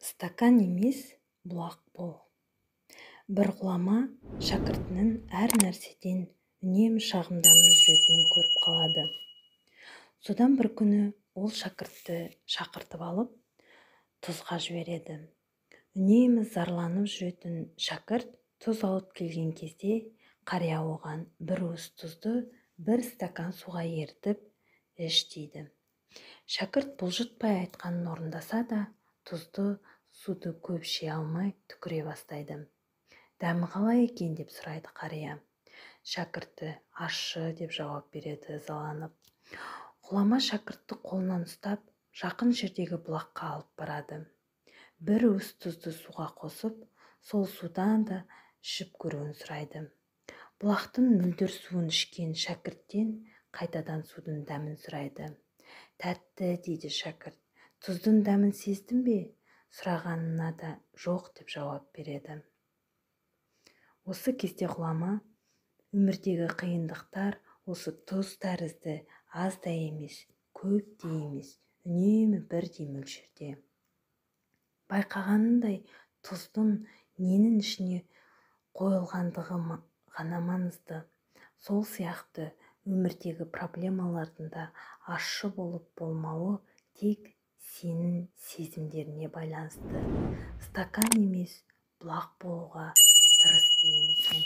Стакан емес, бұлақ бол. Бір ғұлама шәкіртінің әр нәрседен үнемі шағымданып жүретінін көріп қалады. Содан бір күні ол шәкіртті шақыртып алып, тұзға жібереді. Үнемі зарланып жүретін шәкірт тұз алып келген кезде, қария оған бір уыс тұзды бір стакан суға ертіп іш дейді. Шәкірт бұлжытпай айтқанын орындаса да, тұзды суды көп іше алмай түкіре бастайды. Дәмі қалай екен деп сұрайды қария. Шәкірті ащы деп жауап береді ызаланып. Ғұлама шәкіртті қолынан ұстап, жақын жердегі бұлаққа алып барады. Бір уыс тұзды суға қосып, сол судан да ішіп көруін сұрайды. Бұлақтың мөлдір суын ішкен шәкірттен қайтадан судың дәмін сұрайды. Тәтті дейді шәкірт. Тұздың дәмін сездің бе? Сұрағанына да жоқ деп жауап береді. Осы кезде ғұлама өмірдегі қиындықтар осы тұз тәрізді аз да емес, көп те емес, үнемі бірдей мөлшерде. Байқағанындай тұздың ненің ішіне қойылғандығы ғана маңызды. Сол сияқты өмірдегі проблемалардың да ащы болып болмауы тек сенің сезімдеріне байланысты. Стакан емес, бұлақ болуға тырыс деген екен.